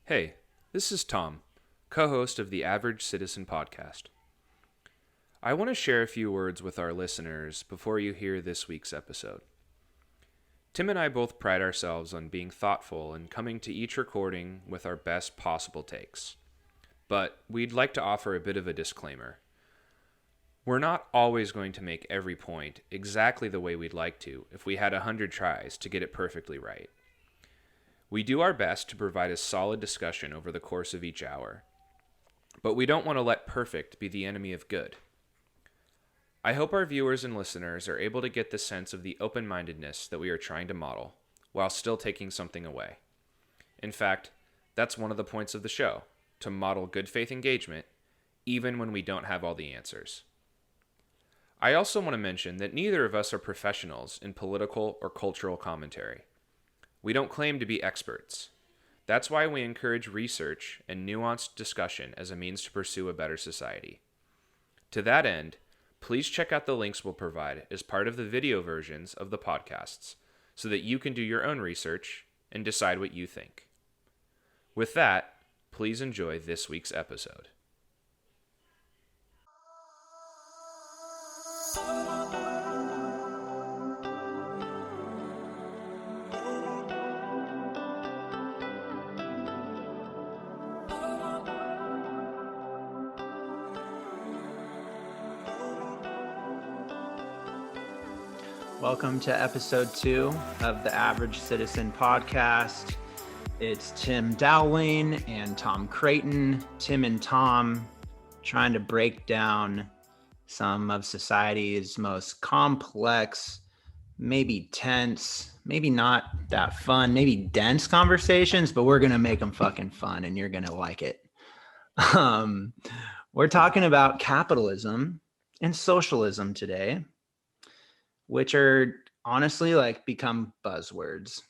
Hey, this is Tom, co-host of the Average Citizen podcast. I want to share a few words with our listeners before you hear this week's episode. Tim and I both pride ourselves on being thoughtful and coming to each recording with our best possible takes. But we'd like to offer a bit of a disclaimer. We're not always going to make every point exactly the way we'd like to if we had 100 tries to get it perfectly right. We do our best to provide a solid discussion over the course of each hour, but we don't want to let perfect be the enemy of good. I hope our viewers and listeners are able to get the sense of the open-mindedness that we are trying to model, while still taking something away. In fact, that's one of the points of the show, to model good faith engagement, even when we don't have all the answers. I also want to mention that neither of us are professionals in political or cultural commentary. We don't claim to be experts. That's why we encourage research and nuanced discussion as a means to pursue a better society. To that end, please check out the links we'll provide as part of the video versions of the podcasts so that you can do your own research and decide what you think. With that, please enjoy this week's episode. Welcome to episode 2 of the Average Citizen podcast. It's Tim Dowling and Tom Creighton, Timm and Tom, trying to break down some of society's most complex, maybe tense, maybe not that fun, maybe dense conversations, but we're going to make them fucking fun and you're going to like it. We're talking about capitalism and socialism today, which are honestly become buzzwords.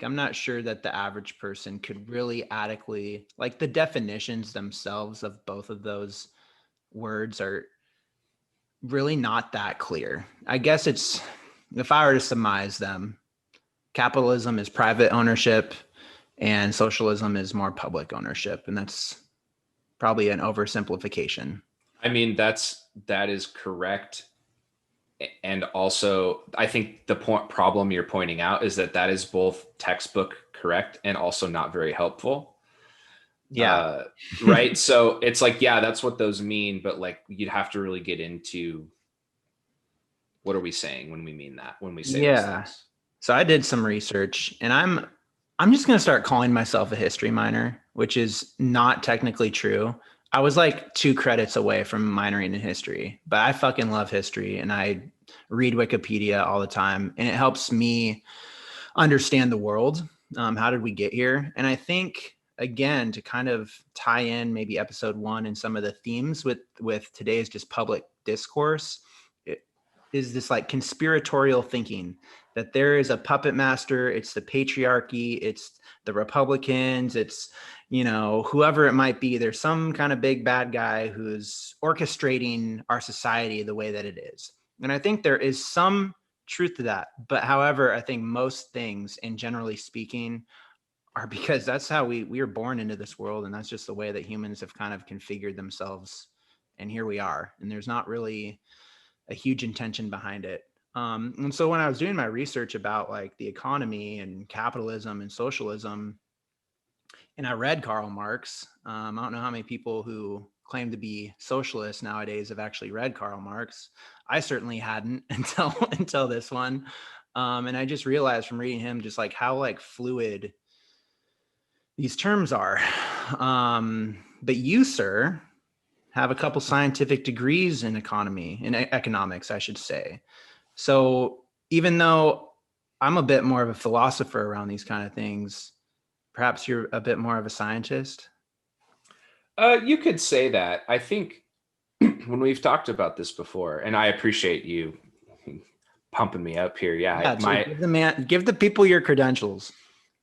I'm not sure that the average person could really adequately, the definitions themselves of both of those words are really not that clear. I guess if I were to surmise them, capitalism is private ownership and socialism is more public ownership. And that's probably an oversimplification. I mean, that is correct. And also, I think the problem you're pointing out is that is both textbook correct and also not very helpful. Yeah. Right. So it's that's what those mean. But you'd have to really get into what are we saying when we mean that, when we say those things. So I did some research and I'm just going to start calling myself a history minor, which is not technically true. I was 2 credits away from minoring in history, but I fucking love history and I read Wikipedia all the time and it helps me understand the world. How did we get here? And I think, again, to kind of tie in maybe episode 1 and some of the themes with today's just public discourse, it is this conspiratorial thinking that there is a puppet master. It's the patriarchy. It's the Republicans. It's whoever it might be. There's some kind of big bad guy who's orchestrating our society the way that it is. And I think there is some truth to that. But however, I think most things, and generally speaking, are because that's how we are born into this world. And that's just the way that humans have kind of configured themselves. And here we are. And there's not really a huge intention behind it. And so when I was doing my research about the economy and capitalism and socialism, and I read Karl Marx. I don't know how many people who claim to be socialists nowadays have actually read Karl Marx. I certainly hadn't until this one. And I just realized from reading him just how fluid these terms are. But you, sir, have a couple scientific degrees in economics, I should say. So even though I'm a bit more of a philosopher around these kind of things, perhaps you're a bit more of a scientist? You could say that. I think when we've talked about this before, and I appreciate you pumping me up here. Give the people your credentials.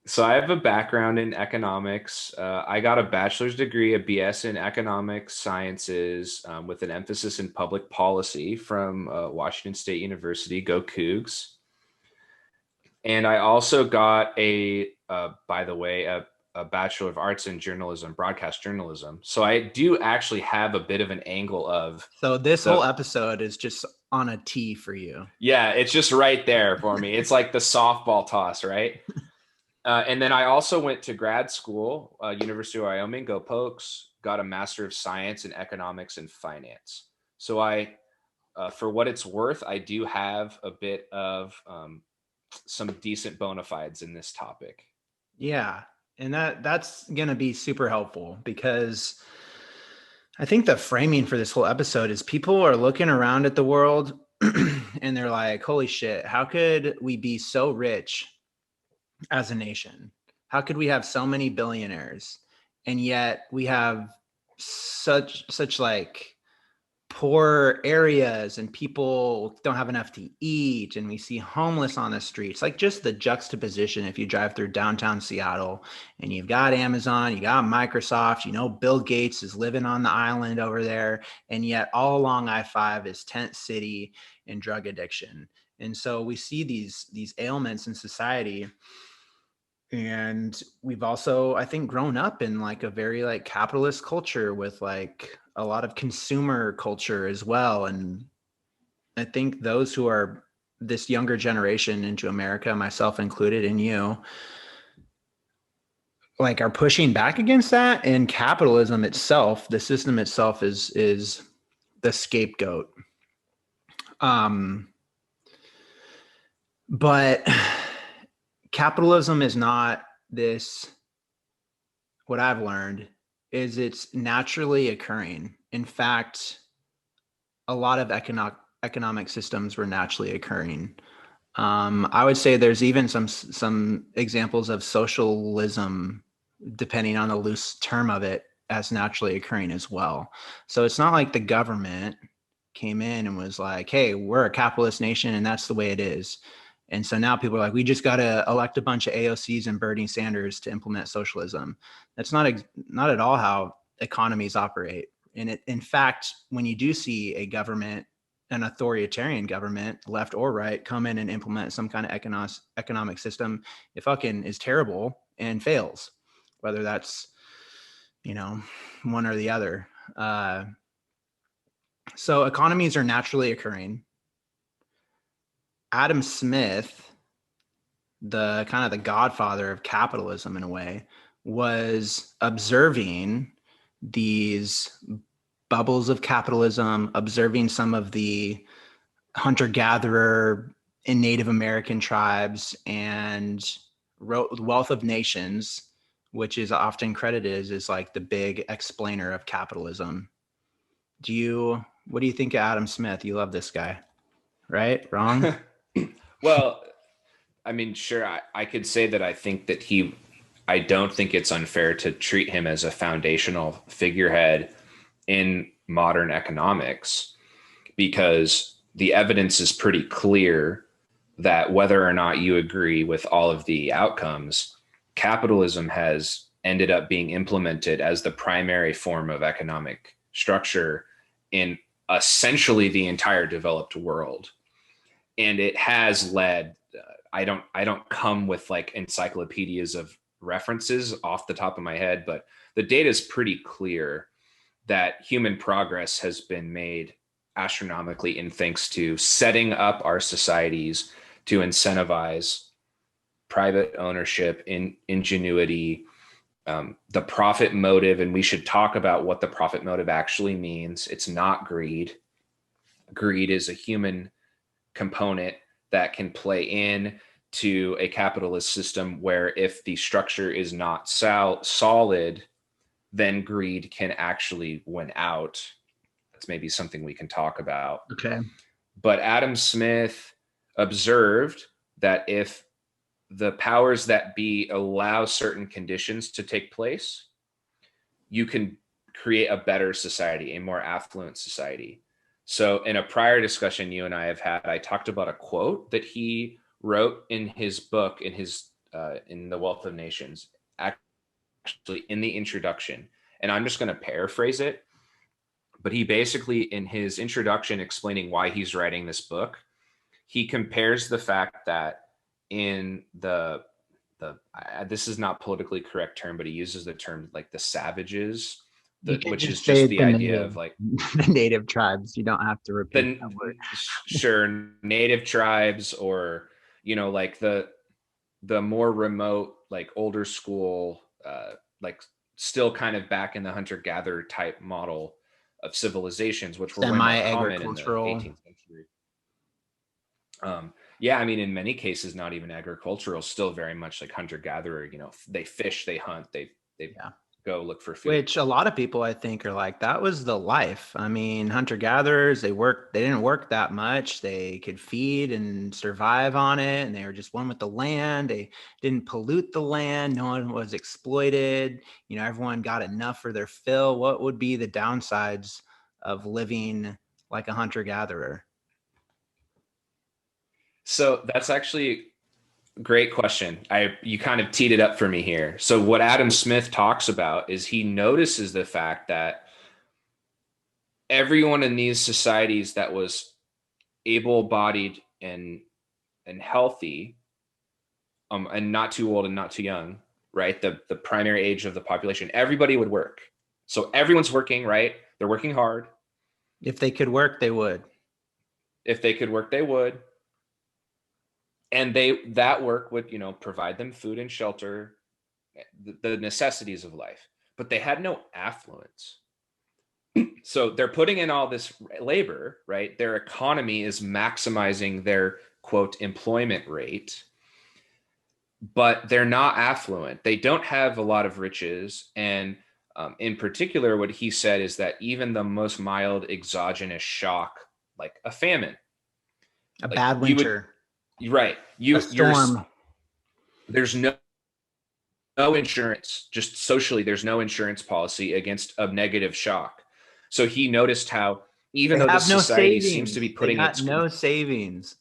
So I have a background in economics. I got a bachelor's degree, a BS in economics sciences with an emphasis in public policy from Washington State University. Go Cougs. And I also got by the way, a Bachelor of Arts in Journalism, broadcast journalism. So I do actually have a bit of an angle of. So this whole episode is just on a tee for you. Yeah, it's just right there for me. It's like the softball toss, right? And then I also went to grad school, University of Wyoming, go Pokes, got a Master of Science in Economics and Finance. So I, for what it's worth, I do have a bit of some decent bona fides in this topic. Yeah. And that's going to be super helpful, because I think the framing for this whole episode is people are looking around at the world and they're like, holy shit, how could we be so rich as a nation? How could we have so many billionaires and yet we have such like poor areas and people don't have enough to eat, and we see homeless on the streets? Like, just the juxtaposition. If you drive through downtown Seattle and you've got Amazon, you got Microsoft, Bill Gates is living on the island over there, and yet all along I-5 is tent city and drug addiction. And so we see these ailments in society. And we've also, I think, grown up in like a very like capitalist culture with like a lot of consumer culture as well. And I think those who are this younger generation into America, myself included, and you, like, are pushing back against that. And capitalism itself, the system itself, is the scapegoat. But capitalism is not this. What I've learned is it's naturally occurring. In fact, a lot of economic systems were naturally occurring. I would say there's even some examples of socialism, depending on the loose term of it, as naturally occurring as well. So it's not like the government came in and was like, hey, we're a capitalist nation and that's the way it is. And so now people are like, we just got to elect a bunch of AOCs and Bernie Sanders to implement socialism. That's not at all how economies operate. And in fact, when you do see a government, an authoritarian government, left or right, come in and implement some kind of economic system, it fucking is terrible and fails, whether that's, one or the other. So economies are naturally occurring. Adam Smith, the kind of the godfather of capitalism in a way, was observing these bubbles of capitalism, observing some of the hunter-gatherer in Native American tribes, and wrote Wealth of Nations, which is often credited as like the big explainer of capitalism. What do you think of Adam Smith? You love this guy, right? Wrong? Well, I mean, sure, I could say that I think that I don't think it's unfair to treat him as a foundational figurehead in modern economics, because the evidence is pretty clear that whether or not you agree with all of the outcomes, capitalism has ended up being implemented as the primary form of economic structure in essentially the entire developed world. And it has led, I don't come with like encyclopedias of references off the top of my head, but the data is pretty clear that human progress has been made astronomically in thanks to setting up our societies to incentivize private ownership, ingenuity, the profit motive. And we should talk about what the profit motive actually means. It's not greed. Greed is a human component that can play in to a capitalist system where if the structure is not solid, then greed can actually win out. That's maybe something we can talk about. Okay. But Adam Smith observed that if the powers that be allow certain conditions to take place, you can create a better society, a more affluent society. So in a prior discussion you and I have had, I talked about a quote that he wrote in his book, in The Wealth of Nations, actually in the introduction. And I'm just going to paraphrase it. But he basically, in his introduction explaining why he's writing this book, he compares the fact that in the this is not politically correct term, but he uses the term like the savages, You can which is just say just the the idea native, of like the native tribes. You don't have to repeat the that word. sure native tribes, or like the more remote, like older school, like still kind of back in the hunter-gatherer type model of civilizations, which were way more common in the Semi-agricultural. 18th century. Yeah, I mean, in many cases, not even agricultural, still very much like hunter-gatherer. They fish, they hunt, they Yeah. go look for food. Which a lot of people I think are like, that was the life. I mean, hunter gatherers, they didn't work that much. They could feed and survive on it. And they were just one with the land. They didn't pollute the land. No one was exploited. Everyone got enough for their fill. What would be the downsides of living like a hunter gatherer? So that's actually a great question. You kind of teed it up for me here. So what Adam Smith talks about is he notices the fact that everyone in these societies that was able-bodied and healthy, and not too old and not too young, right? The primary age of the population, everybody would work. So everyone's working, right? They're working hard. If they could work, they would. If they could work, they would. And that work would, provide them food and shelter, the necessities of life. But they had no affluence. So they're putting in all this labor, right? Their economy is maximizing their quote employment rate, but they're not affluent. They don't have a lot of riches. And in particular, what he said is that even the most mild exogenous shock, like a famine, A like bad winter, right. a storm. There's no insurance, just socially, there's no insurance policy against a negative shock. So he noticed how even They though have this no society savings. seems to be They putting got its no savings,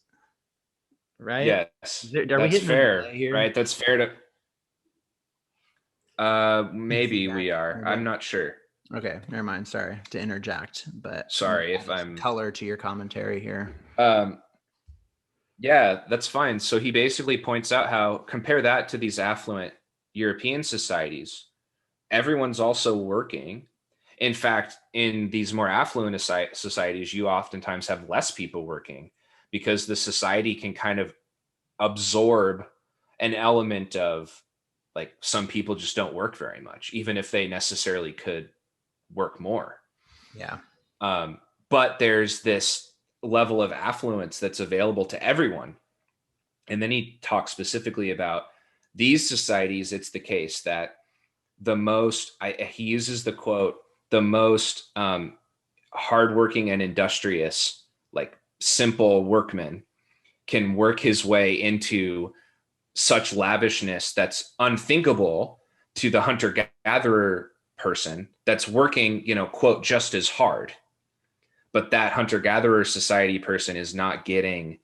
right? yes, Are we that's hitting a fair, delay here? right? That's fair to maybe we Feedback, are. maybe. I'm not sure. Okay, never mind. Sorry to interject, but Sorry if add some I'm color to your commentary here. yeah, that's fine. So he basically points out how compare that to these affluent European societies. Everyone's also working. In fact, in these more affluent societies, you oftentimes have less people working because the society can kind of absorb an element of like some people just don't work very much, even if they necessarily could work more. Yeah. But there's this level of affluence that's available to everyone. And then he talks specifically about these societies. It's the case that he uses the quote, the most hardworking and industrious, like simple workman can work his way into such lavishness that's unthinkable to the hunter-gatherer person that's working, quote, just as hard. But that hunter-gatherer society person is not getting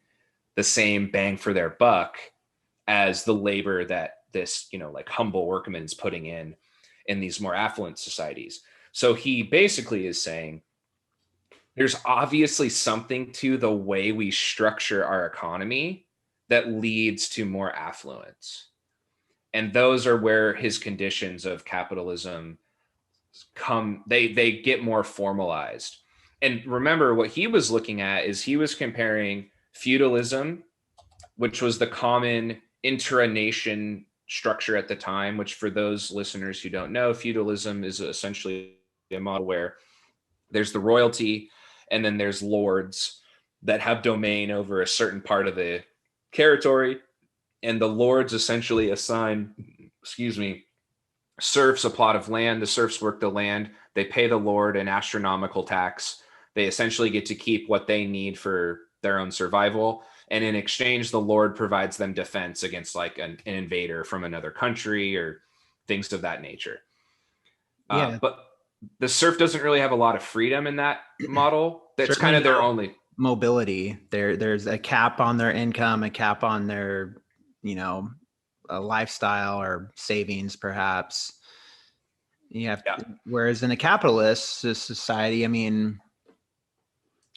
the same bang for their buck as the labor that this, like humble workman is putting in these more affluent societies. So he basically is saying there's obviously something to the way we structure our economy that leads to more affluence. And those are where his conditions of capitalism they get more formalized. And remember, what he was looking at is he was comparing feudalism, which was the common intra-nation structure at the time, which for those listeners who don't know, feudalism is essentially a model where there's the royalty and then there's lords that have domain over a certain part of the territory. And the lords essentially assign, serfs a plot of land. The serfs work the land. They pay the lord an astronomical tax. They essentially get to keep what they need for their own survival. And in exchange, the lord provides them defense against like an invader from another country or things of that nature. Yeah. But the serf doesn't really have a lot of freedom in that model. That's Certainly kind of their no only mobility. There's a cap on their income, a cap on their, a lifestyle or savings, perhaps. Whereas in a capitalist society, I mean,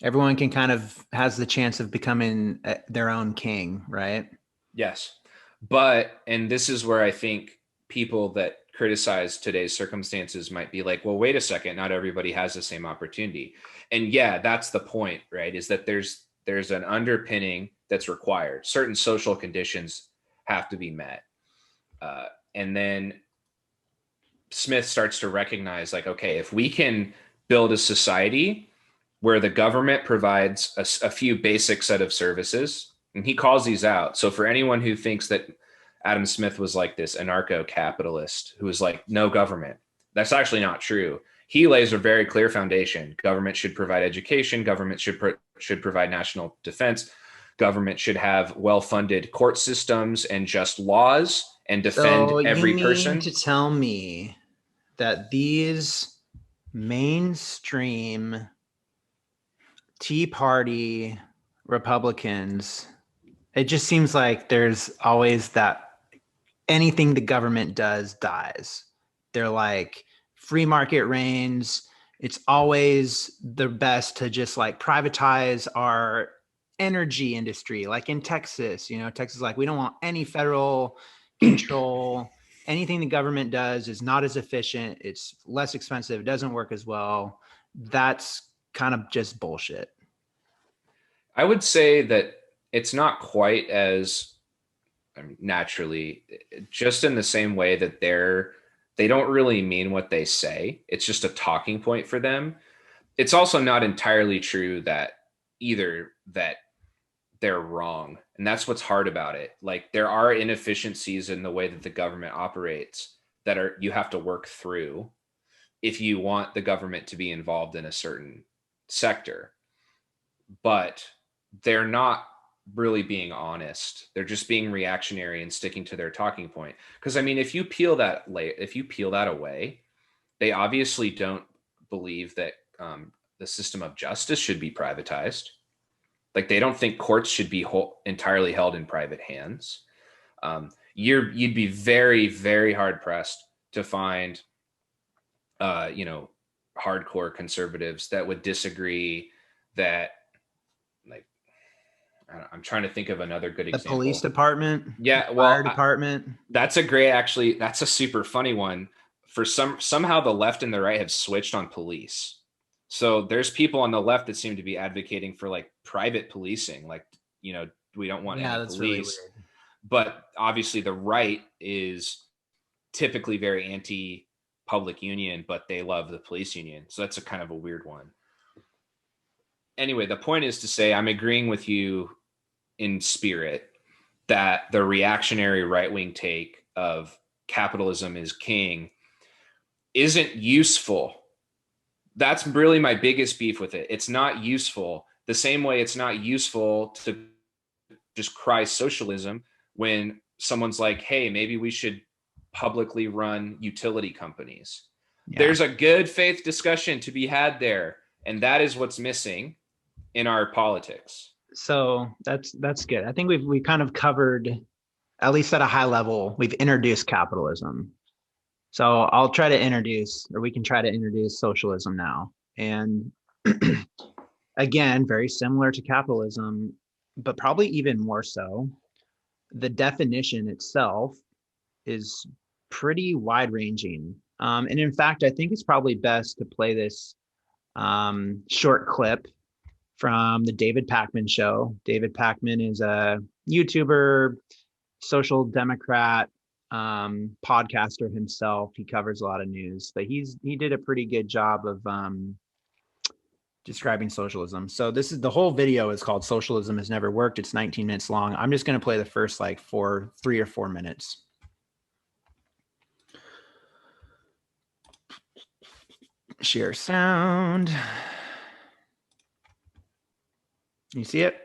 everyone can kind of has the chance of becoming their own king, right? Yes. But, and this is where I think people that criticize today's circumstances might be like, well, wait a second, not everybody has the same opportunity. And yeah, that's the point, right? Is that there's an underpinning that's required. Certain social conditions have to be met. And then Smith starts to recognize, like, okay, if we can build a society where the government provides a few basic set of services, and he calls these out. So for anyone who thinks that Adam Smith was like this anarcho-capitalist who was like, no government, that's actually not true. He lays a very clear foundation. Government should provide education. Government should provide national defense. Government should have well-funded court systems and just laws and defend every person. You mean to tell me that these mainstream Tea Party Republicans, it just seems like there's always that anything the government does dies. They're like, free market reigns. It's always the best to just like privatize our energy industry. Like in Texas, Texas is like, we don't want any federal control. Anything the government does is not as efficient. It's less expensive. It doesn't work as well. That's kind of just bullshit. I would say that it's not quite as, naturally, just in the same way that they don't really mean what they say. It's just a talking point for them. It's also not entirely true that they're wrong. And that's what's hard about it. Like, there are inefficiencies in the way that the government operates that you have to work through if you want the government to be involved in a certain sector. But they're not really being honest. They're just being reactionary and sticking to their talking point. Because if you peel that away, they obviously don't believe that the system of justice should be privatized. Like, they don't think courts should be entirely held in private hands. You'd be very, very hard pressed to find, hardcore conservatives that would disagree that, like, I'm trying to think of another good example. The police department. Yeah. Well, fire department. That's a super funny one. For somehow the left and the right have switched on police. So there's people on the left that seem to be advocating for like private policing. Like, we don't want any police. Really weird. But obviously the right is typically very anti-public union, but they love the police union. So that's a kind of a weird one. Anyway, the point is to say, I'm agreeing with you in spirit that the reactionary right-wing take of capitalism is king isn't useful. That's really my biggest beef with it. It's not useful. The same way it's not useful to just cry socialism when someone's like, hey, maybe we should publicly run utility companies. Yeah. There's a good faith discussion to be had there. And that is what's missing in our politics. So that's good. I think we kind of covered, at least at a high level, we've introduced capitalism. So we can try to introduce socialism now. And again, very similar to capitalism, but probably even more so. The definition itself is pretty wide ranging. And in fact, I think it's probably best to play this short clip from the David Pakman show. David Pakman is a YouTuber, social democrat, podcaster himself. He covers a lot of news, but he did a pretty good job of describing socialism. So the whole video is called Socialism Has Never Worked. It's 19 minutes long. I'm just going to play the first 3 or 4 minutes. Share sound. You see it?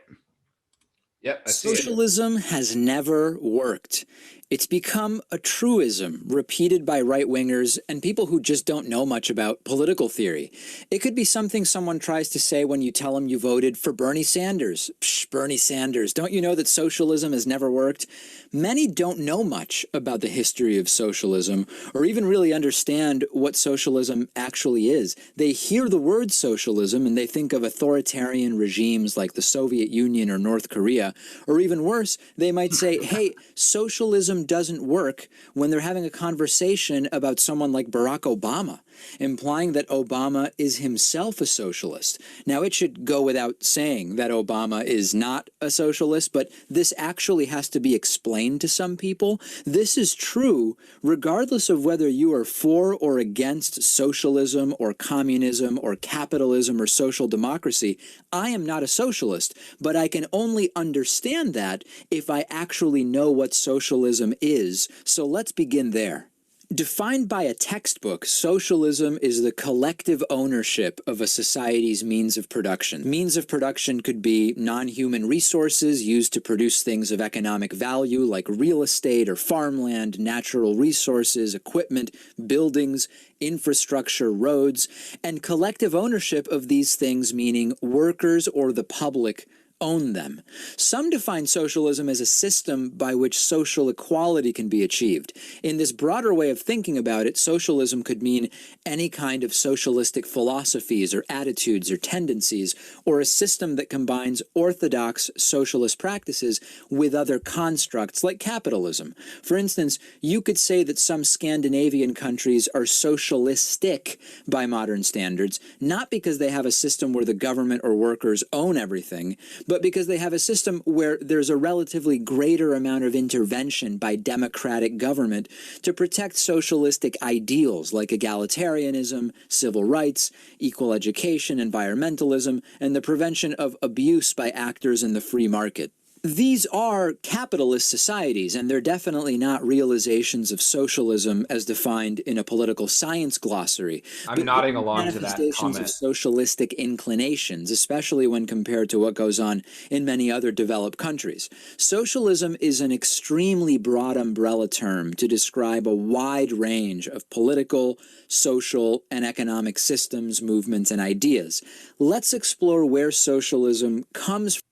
Yep. Socialism has never worked. It's become a truism repeated by right-wingers and people who just don't know much about political theory. It could be something someone tries to say when you tell them you voted for Bernie Sanders. Psh, Bernie Sanders, don't you know that socialism has never worked? Many don't know much about the history of socialism or even really understand what socialism actually is. They hear the word socialism and they think of authoritarian regimes like the Soviet Union or North Korea, Or even worse, they might say, hey, socialism doesn't work when they're having a conversation about someone like Barack Obama, implying that Obama is himself a socialist. Now, it should go without saying that Obama is not a socialist, but this actually has to be explained to some people. This is true regardless of whether you are for or against socialism or communism or capitalism or social democracy. I am not a socialist, but I can only understand that if I actually know what socialism is. So let's begin there. Defined by a textbook, socialism is the collective ownership of a society's means of production. Means of production could be non-human resources used to produce things of economic value like real estate or farmland, natural resources, equipment, buildings, infrastructure, roads, and collective ownership of these things, meaning workers or the public own them. Some define socialism as a system by which social equality can be achieved. In this broader way of thinking about it, socialism could mean any kind of socialistic philosophies or attitudes or tendencies, or a system that combines orthodox socialist practices with other constructs like capitalism. For instance, you could say that some Scandinavian countries are socialistic by modern standards, not because they have a system where the government or workers own everything, but because they have a system where there's a relatively greater amount of intervention by democratic government to protect socialistic ideals like egalitarianism, civil rights, equal education, environmentalism, and the prevention of abuse by actors in the free market. These are capitalist societies, and they're definitely not realizations of socialism as defined in a political science glossary. I'm nodding along to that manifestations comment. of socialistic inclinations, especially when compared to what goes on in many other developed countries. Socialism is an extremely broad umbrella term to describe a wide range of political, social, and economic systems, movements, and ideas. Let's explore where socialism comes from.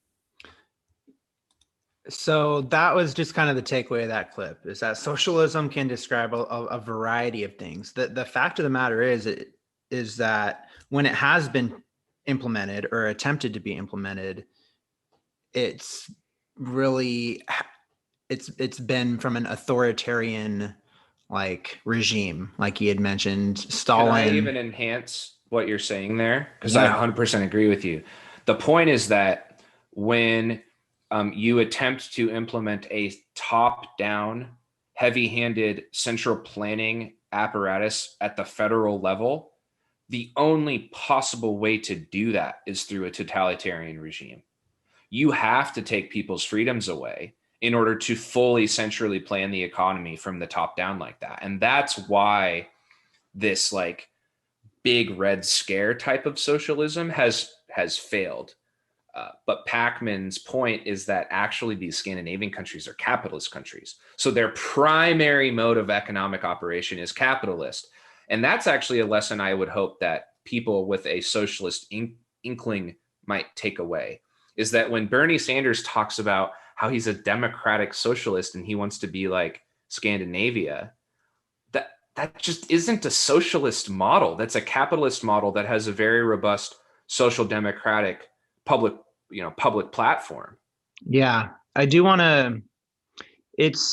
So that was just kind of the takeaway of that clip, is that socialism can describe a variety of things. The fact of the matter is that when it has been implemented or attempted to be implemented, it's been from an authoritarian like regime, like he had mentioned, Stalin. Can I even enhance what you're saying there? Because Yeah. I 100% agree with you. The point is that when you attempt to implement a top-down, heavy-handed central planning apparatus at the federal level, the only possible way to do that is through a totalitarian regime. You have to take people's freedoms away in order to fully centrally plan the economy from the top down like that. And that's why this like big red scare type of socialism has failed. But Pacman's point is that actually these Scandinavian countries are capitalist countries. So their primary mode of economic operation is capitalist. And that's actually a lesson I would hope that people with a socialist inkling might take away, is that when Bernie Sanders talks about how he's a democratic socialist and he wants to be like Scandinavia, that just isn't a socialist model. That's a capitalist model that has a very robust social democratic public platform. Yeah, I do want to, it's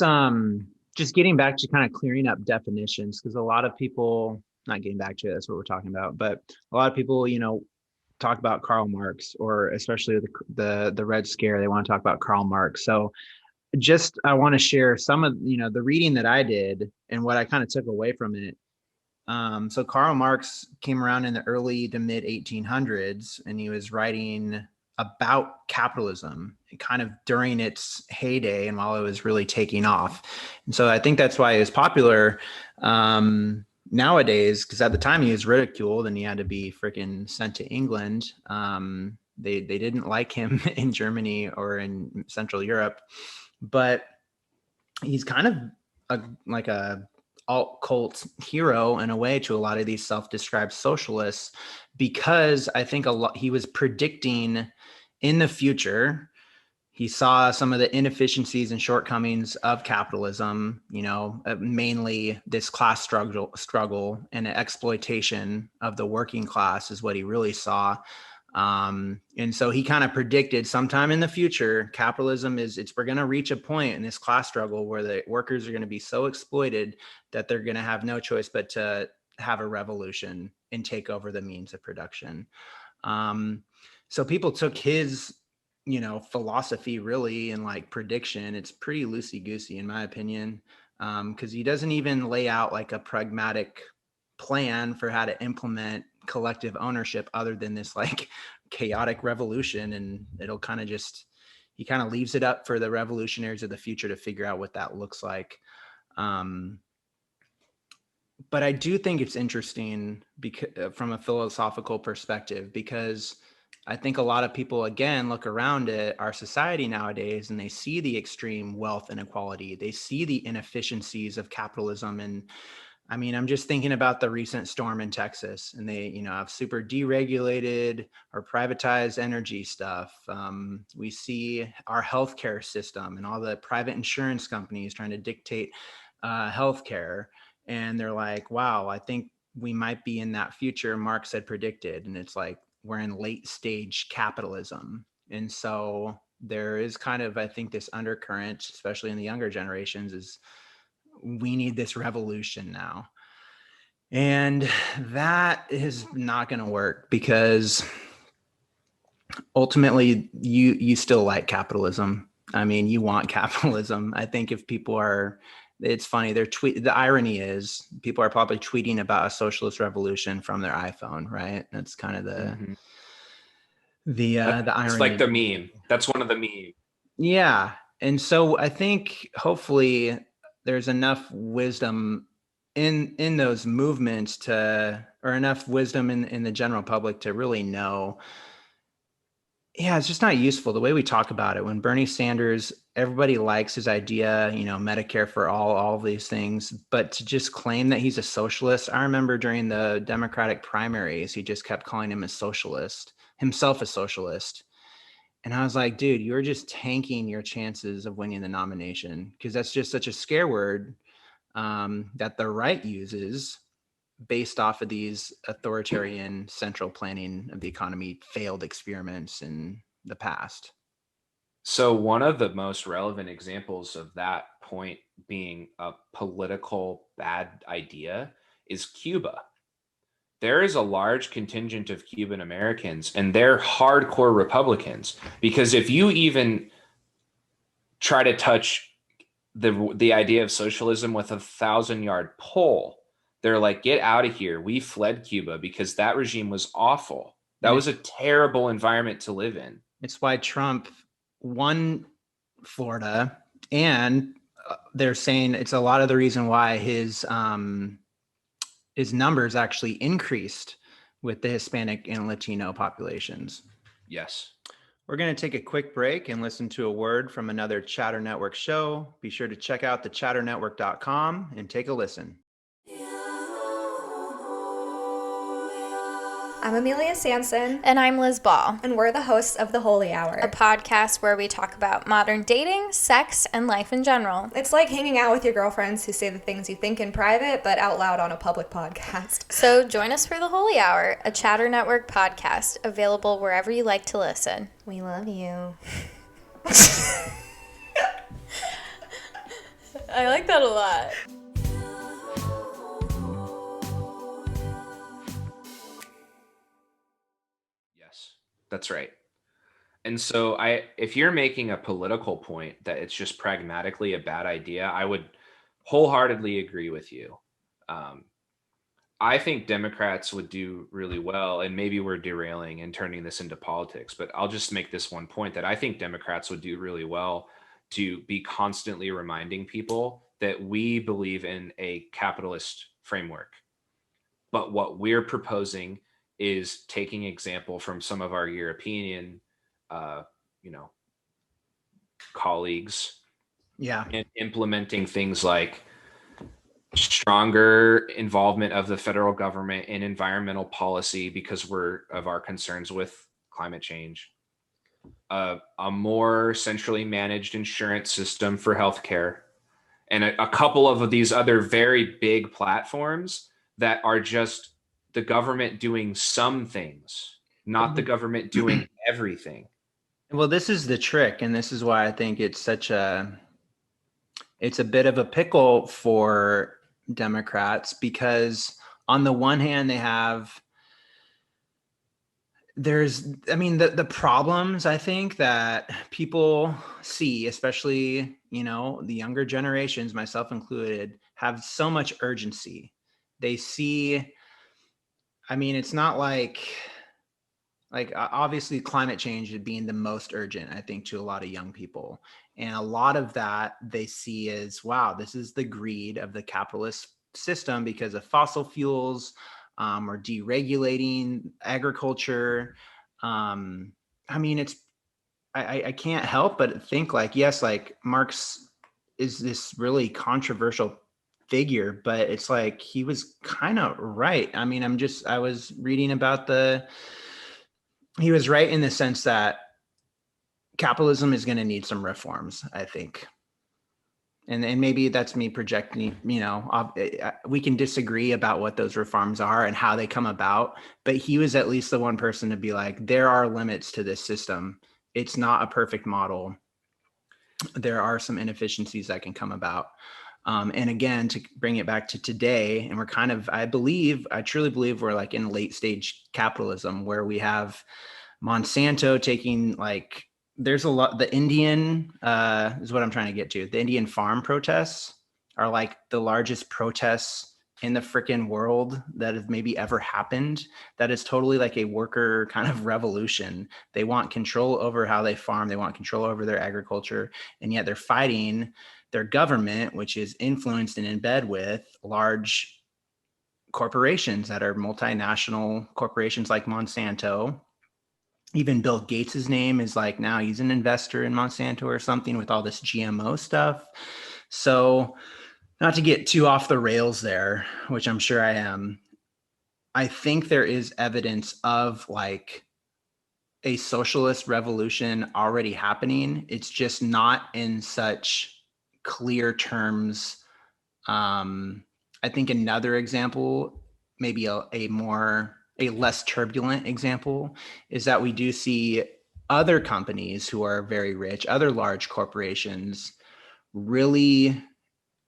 just getting back to kind of clearing up definitions, because a lot of people, not getting back to it, that's what we're talking about, but a lot of people, talk about Karl Marx, or especially the Red Scare, they want to talk about Karl Marx. So I want to share some of, the reading that I did and what I kind of took away from it. So Karl Marx came around in the early to mid 1800s, and he was writing about capitalism kind of during its heyday and while it was really taking off. And so I think that's why it was popular nowadays, because at the time he was ridiculed and he had to be freaking sent to England. They didn't like him in Germany or in Central Europe, but he's kind of like a alt cult hero in a way to a lot of these self-described socialists, because I think he was predicting in the future. He saw some of the inefficiencies and shortcomings of capitalism, mainly this class struggle and exploitation of the working class is what he really saw. And so he kind of predicted sometime in the future, we're going to reach a point in this class struggle where the workers are going to be so exploited that they're going to have no choice but to have a revolution and take over the means of production. So people took his, philosophy really and like prediction. It's pretty loosey-goosey in my opinion, because he doesn't even lay out like a pragmatic plan for how to implement collective ownership other than this like chaotic revolution. And it'll kind of he kind of leaves it up for the revolutionaries of the future to figure out what that looks like. But I do think it's interesting because from a philosophical perspective, because I think a lot of people, again, look around at our society nowadays and they see the extreme wealth inequality. They see the inefficiencies of capitalism. And I mean, I'm just thinking about the recent storm in Texas, and they, have super deregulated or privatized energy stuff. We see our healthcare system and all the private insurance companies trying to dictate healthcare. And they're like, wow, I think we might be in that future Marx had predicted. And it's like, we're in late stage capitalism. And so there is kind of, I think, this undercurrent, especially in the younger generations, is we need this revolution now. And that is not going to work because ultimately you still like capitalism. I mean, you want capitalism. I think if people are, it's funny, the irony is people are probably tweeting about a socialist revolution from their iPhone, right? That's kind of the irony. It's like the meme. That's one of the memes. Yeah. And so I think hopefully there's enough wisdom in those movements or enough wisdom in the general public to really know. Yeah, it's just not useful the way we talk about it. When Bernie Sanders, everybody likes his idea, Medicare for all of these things, but to just claim that he's a socialist. I remember during the Democratic primaries, he just kept calling himself a socialist. And I was like, dude, you're just tanking your chances of winning the nomination, because that's just such a scare word that the right uses based off of these authoritarian central planning of the economy failed experiments in the past. So one of the most relevant examples of that point being a political bad idea is Cuba. There is a large contingent of Cuban Americans, and they're hardcore Republicans, because if you even try to touch the idea of socialism with a 1,000-yard pole, they're like, get out of here. We fled Cuba because that regime was awful. That was a terrible environment to live in. It's why Trump won Florida, and they're saying it's a lot of the reason why his numbers actually increased with the Hispanic and Latino populations. Yes. We're going to take a quick break and listen to a word from another Chatter Network show. Be sure to check out thechatternetwork.com and take a listen. I'm Amelia Sanson. And I'm Liz Ball. And we're the hosts of The Holy Hour, a podcast where we talk about modern dating, sex, and life in general. It's like hanging out with your girlfriends who say the things you think in private, but out loud on a public podcast. So join us for The Holy Hour, a Chatter Network podcast, available wherever you like to listen. We love you. I like that a lot. That's right. And so if you're making a political point that it's just pragmatically a bad idea, I would wholeheartedly agree with you. I think Democrats would do really well, and maybe we're derailing and turning this into politics, but I'll just make this one point that I think Democrats would do really well to be constantly reminding people that we believe in a capitalist framework. But what we're proposing is taking example from some of our European, colleagues, and implementing things like stronger involvement of the federal government in environmental policy because of our concerns with climate change, a more centrally managed insurance system for healthcare, and a couple of these other very big platforms that are just the government doing some things. not the government doing everything. Well, this is the trick, and this is why I think it's a bit of a pickle for Democrats, because on the one hand, the problems I think that people see, especially, the younger generations, myself included, have so much urgency. They see, it's not like obviously climate change is being the most urgent, I think, to a lot of young people. And a lot of that they see as, wow, this is the greed of the capitalist system because of fossil fuels, or deregulating agriculture. It's, I can't help but think like, yes, like Marx is this really controversial figure, but it's like he was kind of right. I was reading about he was right in the sense that capitalism is going to need some reforms, I think. And maybe that's me projecting, we can disagree about what those reforms are and how they come about, but he was at least the one person to be like, there are limits to this system. It's not a perfect model. There are some inefficiencies that can come about. And again, to bring it back to today, and we're kind of, I truly believe we're like in late stage capitalism where we have Monsanto taking there's a lot, the Indian is what I'm trying to get to. The Indian farm protests are like the largest protests in the freaking world that have maybe ever happened. That is totally like a worker kind of revolution. They want control over how they farm. They want control over their agriculture. And yet they're fighting their government, which is influenced and in bed with large corporations that are multinational corporations like Monsanto. Even Bill Gates's name is like, now he's an investor in Monsanto or something with all this GMO stuff. So not to get too off the rails there, which I'm sure I am, I think there is evidence of like a socialist revolution already happening. It's just not in such clear terms. I think another example, maybe a less turbulent example, is that we do see other companies who are very rich, other large corporations, really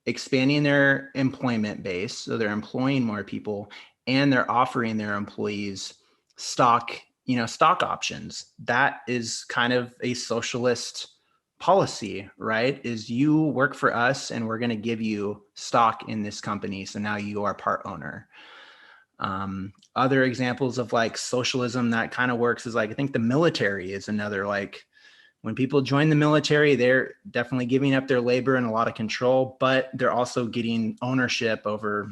expanding their employment base. So they're employing more people and they're offering their employees stock options. That is kind of a socialist policy, right? Is you work for us and we're going to give you stock in this company. So now you are part owner. Other examples of like socialism that kind of works is like, I think the military is another, like when people join the military, they're definitely giving up their labor and a lot of control, but they're also getting ownership over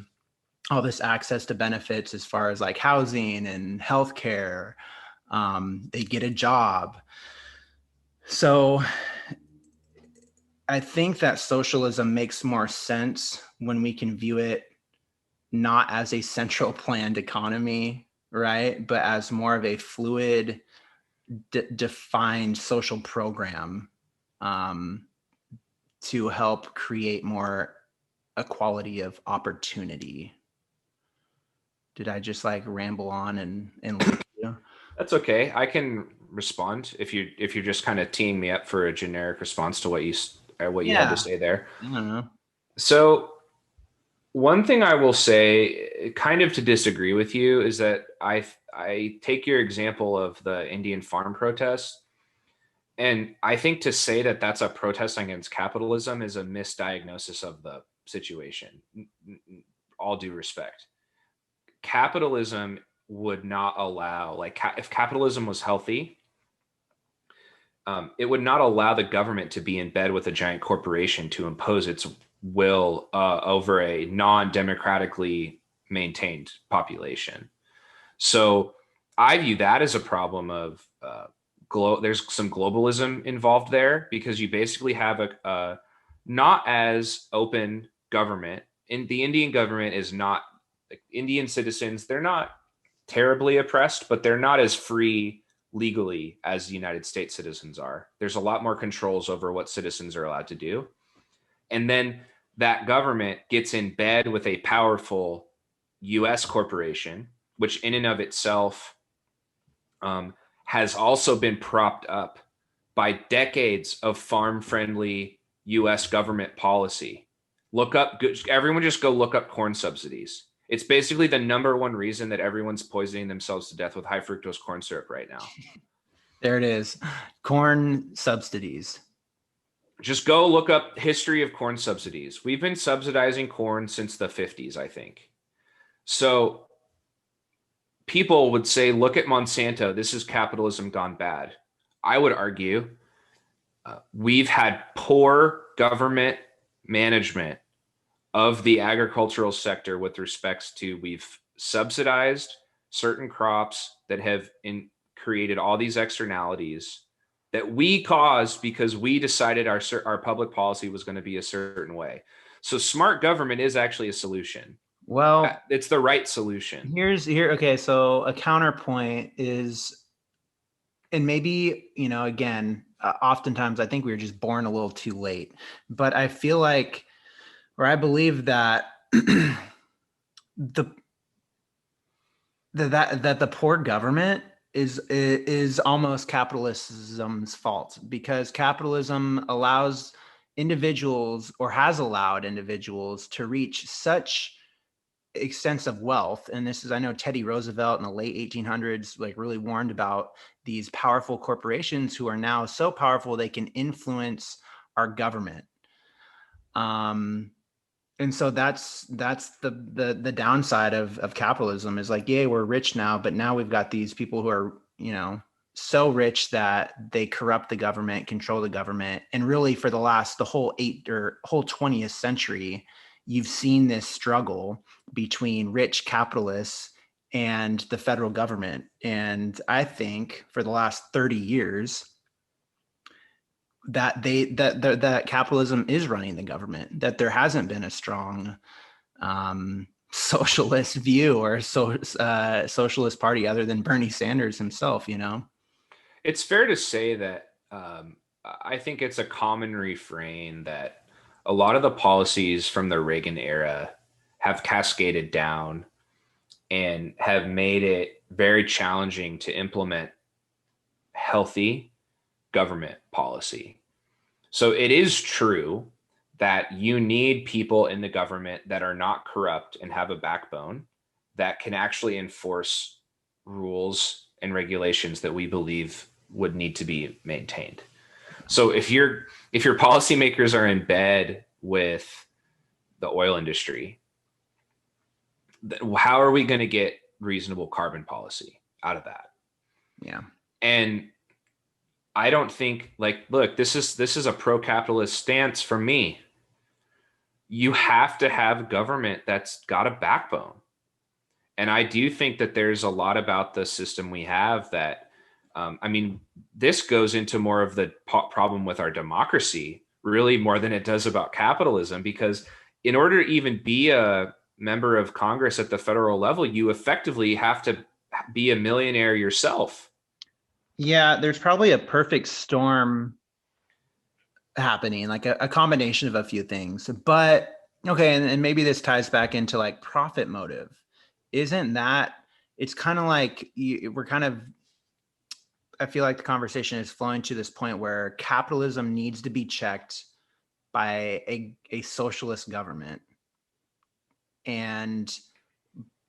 all this access to benefits as far as like housing and healthcare. They get a job. So I think that socialism makes more sense when we can view it not as a central planned economy, right? But as more of a fluid, defined social program to help create more equality of opportunity. Did I just like ramble on and lose you? That's okay. I can respond if you're just kind of teeing me up for a generic response to what you had to say there. I don't know. So one thing I will say, kind of to disagree with you, is that I take your example of the Indian farm protests, and I think to say that that's a protest against capitalism is a misdiagnosis of the situation. All due respect, capitalism would not allow, like, if capitalism was healthy, it would not allow the government to be in bed with a giant corporation to impose its will over a non-democratically maintained population. So I view that as a problem of there's some globalism involved there, because you basically have a not as open government. And the Indian government is not, like, Indian citizens, they're not terribly oppressed, but they're not as free legally as the United States citizens are. There's a lot more controls over what citizens are allowed to do. And then that government gets in bed with a powerful US corporation, which in and of itself has also been propped up by decades of farm-friendly U.S. government policy. Everyone just go look up corn subsidies. It's basically the number one reason that everyone's poisoning themselves to death with high fructose corn syrup right now. There it is. Corn subsidies. Just go look up history of corn subsidies. We've been subsidizing corn since the 50s, I think. So people would say, look at Monsanto. This is capitalism gone bad. I would argue we've had poor government management of the agricultural sector with respects to we've subsidized certain crops that have created all these externalities that we caused because we decided our public policy was going to be a certain way. So smart government is actually a solution. Well, it's the right solution. Okay. So a counterpoint is, and maybe, again, oftentimes I think we were just born a little too late, but I feel like, or I believe that the poor government is almost capitalism's fault, because capitalism allows individuals, or has allowed individuals, to reach such extensive wealth. And this is, I know Teddy Roosevelt in the late 1800s really warned about these powerful corporations who are now so powerful they can influence our government. And so that's the downside of capitalism, is yay, we're rich now, but now we've got these people who are, so rich that they corrupt the government, control the government. And really for the whole 20th century, you've seen this struggle between rich capitalists and the federal government. And I think for the last 30 years, that capitalism is running the government, that there hasn't been a strong socialist view or socialist party other than Bernie Sanders himself. It's fair to say that I think it's a common refrain that a lot of the policies from the Reagan era have cascaded down and have made it very challenging to implement healthy government policy. So it is true that you need people in the government that are not corrupt and have a backbone that can actually enforce rules and regulations that we believe would need to be maintained. So if your policymakers are in bed with the oil industry, how are we going to get reasonable carbon policy out of that? Yeah. And I don't think look, this is a pro-capitalist stance from me. You have to have government that's got a backbone. And I do think that there's a lot about the system we have that, this goes into more of the problem with our democracy, really more than it does about capitalism, because in order to even be a member of Congress at the federal level, you effectively have to be a millionaire yourself. Yeah, there's probably a perfect storm happening, a combination of a few things. But okay, and maybe this ties back into profit motive. Isn't that, it's kind of I feel like the conversation is flowing to this point where capitalism needs to be checked by a socialist government. And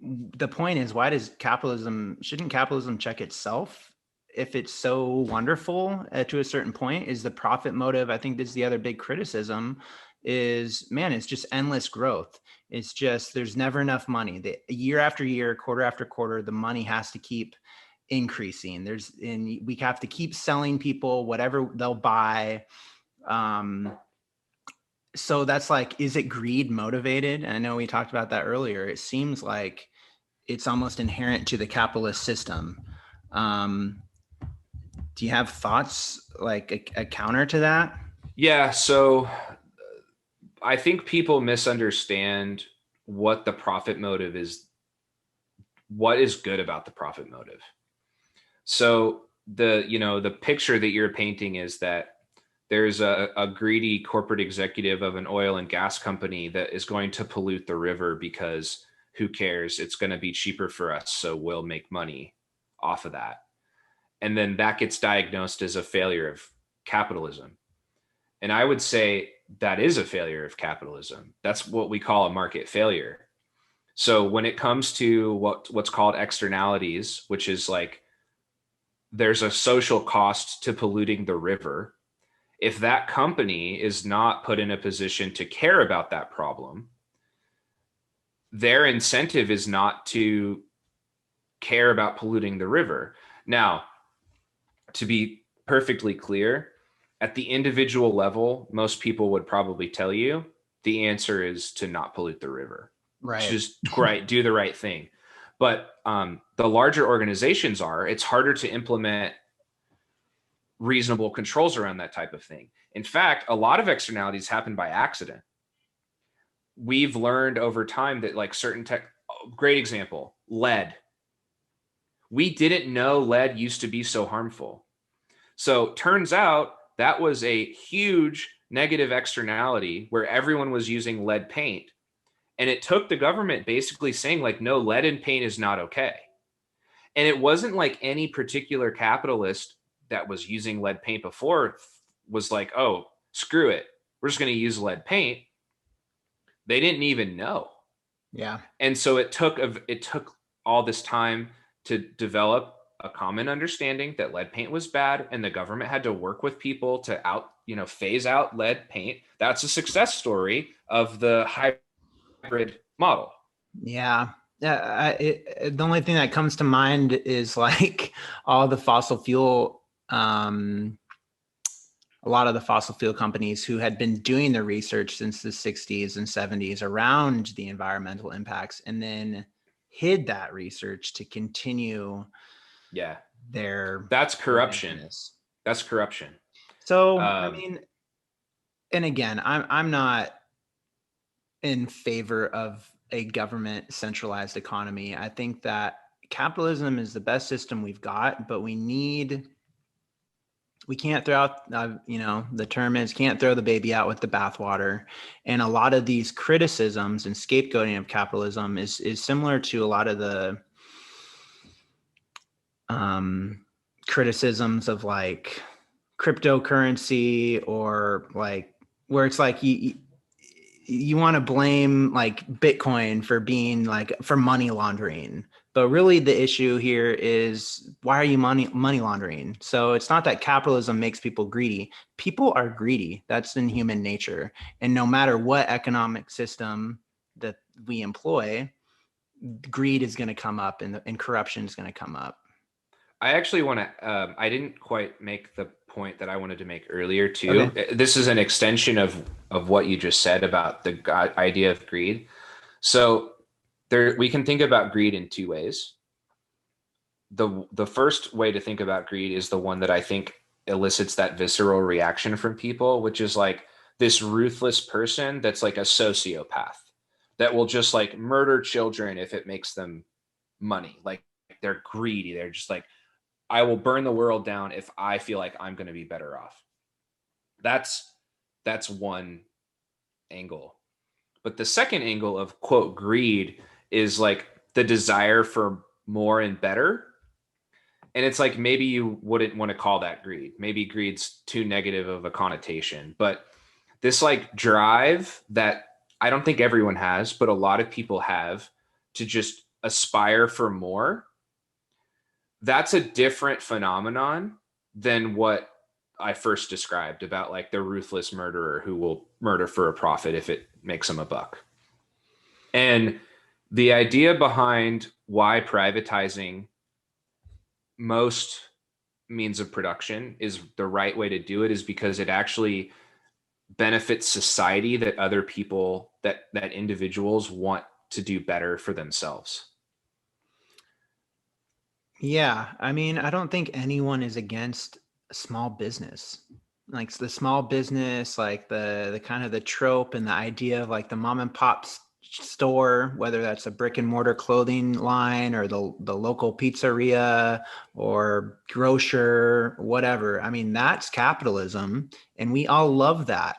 the point is, shouldn't capitalism check itself? If it's so wonderful to a certain point, is the profit motive? I think this is the other big criticism is, man, it's just endless growth. It's just, there's never enough money. Year after year, quarter after quarter, the money has to keep increasing. And we have to keep selling people whatever they'll buy. So that's is it greed motivated? And I know we talked about that earlier. It seems like it's almost inherent to the capitalist system. Do you have thoughts a counter to that? Yeah. So I think people misunderstand what the profit motive is. What is good about the profit motive? So the picture that you're painting is that there's a greedy corporate executive of an oil and gas company that is going to pollute the river because who cares? It's going to be cheaper for us, so we'll make money off of that. And then that gets diagnosed as a failure of capitalism. And I would say that is a failure of capitalism. That's what we call a market failure. So when it comes to what's called externalities, which is like there's a social cost to polluting the river, if that company is not put in a position to care about that problem, their incentive is not to care about polluting the river. Now, to be perfectly clear, at the individual level, most people would probably tell you the answer is to not pollute the river. Right. Just do the right thing. But the larger organizations it's harder to implement reasonable controls around that type of thing. In fact, a lot of externalities happen by accident. We've learned over time that like certain great example, lead. We didn't know lead used to be so harmful. So turns out that was a huge negative externality where everyone was using lead paint. And it took the government basically saying like, no, lead in paint is not okay. And it wasn't like any particular capitalist that was using lead paint before was like, oh, screw it, we're just going to use lead paint. They didn't even know. Yeah. And so it took all this time to develop a common understanding that lead paint was bad, and the government had to work with people to phase out lead paint. That's a success story of the hybrid model. Yeah. Yeah. The only thing that comes to mind is like all the fossil fuel, a lot of the fossil fuel companies who had been doing the research since the 60s and 70s around the environmental impacts, and then hid that research to continue that's corruption. business. That's corruption. So I mean, and again, I'm not in favor of a government centralized economy. I think that capitalism is the best system we've got, but we can't throw out, the term is can't throw the baby out with the bathwater. And a lot of these criticisms and scapegoating of capitalism is similar to a lot of the criticisms of like cryptocurrency, or like where it's like you want to blame like Bitcoin for being like for money laundering. But really the issue here is, why are you money laundering? So it's not that capitalism makes people greedy. People are greedy. That's in human nature. And no matter what economic system that we employ, greed is going to come up and corruption is going to come up. I actually want to, I didn't quite make the point that I wanted to make earlier too. Okay. This is an extension of what you just said about the idea of greed. So we can think about greed in two ways. The first way to think about greed is the one that I think elicits that visceral reaction from people, which is like this ruthless person that's like a sociopath that will just like murder children if it makes them money. Like they're greedy. They're just like, I will burn the world down if I feel like I'm going to be better off. That's one angle. But the second angle of quote greed is like the desire for more and better. And it's like, maybe you wouldn't want to call that greed. Maybe greed's too negative of a connotation, but this like drive that I don't think everyone has, but a lot of people have, to just aspire for more. That's a different phenomenon than what I first described about like the ruthless murderer who will murder for a profit if it makes him a buck. And the idea behind why privatizing most means of production is the right way to do it is because it actually benefits society, that other people, that individuals want to do better for themselves. Yeah. I mean, I don't think anyone is against a small business. Like the small business, like the kind of the trope and the idea of like the mom and pop store, whether that's a brick and mortar clothing line or the local pizzeria or grocer, whatever. I mean, that's capitalism, and we all love that.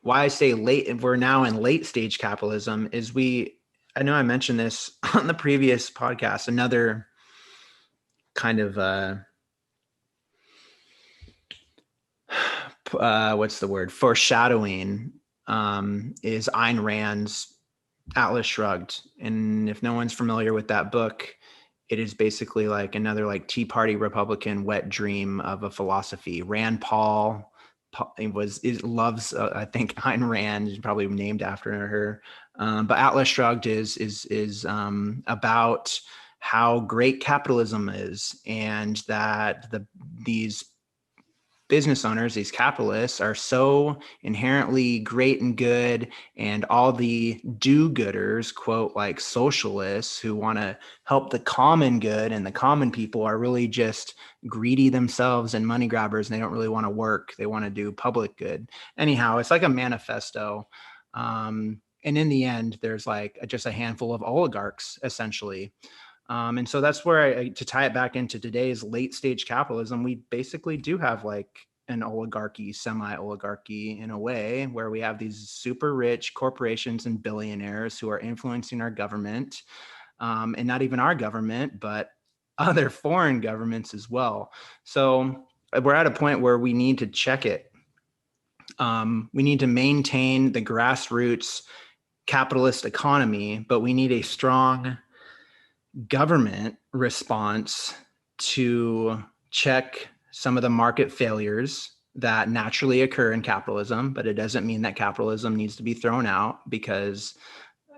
Why I say we're now in late stage capitalism is I know I mentioned this on the previous podcast, another kind of what's the word, foreshadowing is Ayn Rand's Atlas Shrugged. And if no one's familiar with that book, it is basically like another like Tea Party Republican wet dream of a philosophy. Rand Paul loves I think Ayn Rand is probably named after her. But Atlas Shrugged is about how great capitalism is, and that these business owners, these capitalists, are so inherently great and good, and all the do-gooders, quote, like socialists who want to help the common good and the common people, are really just greedy themselves and money grabbers, and they don't really want to work. They want to do public good. Anyhow, it's like a manifesto. And in the end, there's like just a handful of oligarchs, essentially. And so that's where to tie it back into today's late stage capitalism, we basically do have like an oligarchy, semi-oligarchy in a way, where we have these super rich corporations and billionaires who are influencing our government, and not even our government, but other foreign governments as well. So we're at a point where we need to check it. We need to maintain the grassroots capitalist economy, but we need a strong government response to check some of the market failures that naturally occur in capitalism. But it doesn't mean that capitalism needs to be thrown out, because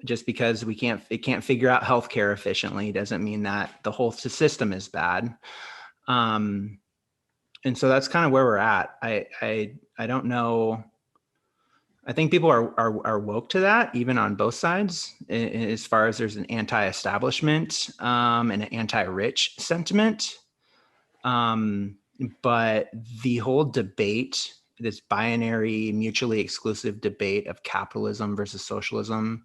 just because it can't figure out healthcare efficiently doesn't mean that the whole system is bad. And so that's kind of where we're at. I don't know. I think people are woke to that, even on both sides, as far as there's an anti-establishment and an anti-rich sentiment. But the whole debate, this binary, mutually exclusive debate of capitalism versus socialism,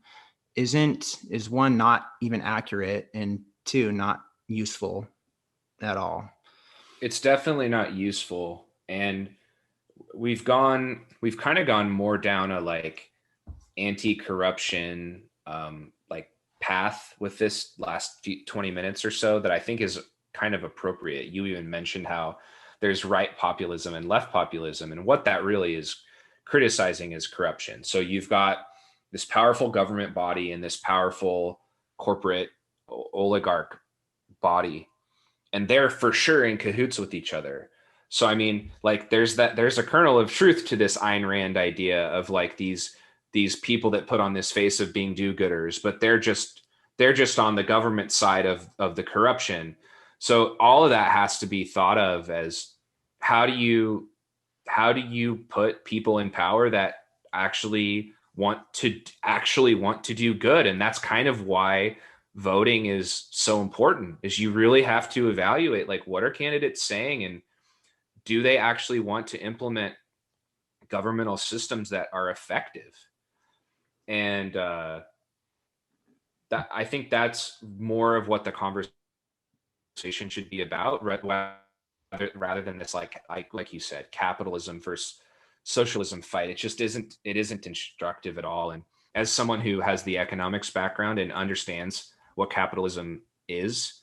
is one, not even accurate, and two, not useful at all. It's definitely not useful. And we've kind of gone more down a like anti-corruption like path with this last 20 minutes or so, that I think is kind of appropriate. You even mentioned how there's right populism and left populism, and what that really is criticizing is corruption. So you've got this powerful government body and this powerful corporate oligarch body, and they're for sure in cahoots with each other. So, I mean, like there's a kernel of truth to this Ayn Rand idea of like these people that put on this face of being do-gooders, but they're just on the government side of the corruption. So all of that has to be thought of as how do you put people in power that actually want to do good. And that's kind of why voting is so important, is you really have to evaluate like what are candidates saying, and do they actually want to implement governmental systems that are effective? And that I think that's more of what the conversation should be about, rather than this like you said, capitalism versus socialism fight. It just isn't instructive at all. And as someone who has the economics background and understands what capitalism is,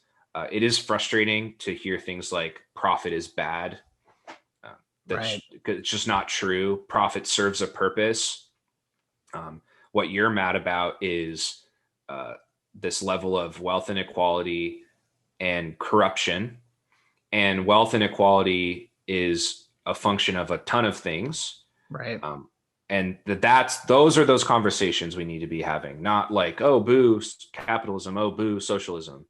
it is frustrating to hear things like profit is bad. Right. It's just not true. Profit serves a purpose. What you're mad about is this level of wealth inequality and corruption. And wealth inequality is a function of a ton of things. Right. And those are those conversations we need to be having, not like, oh, boo capitalism, oh, boo socialism.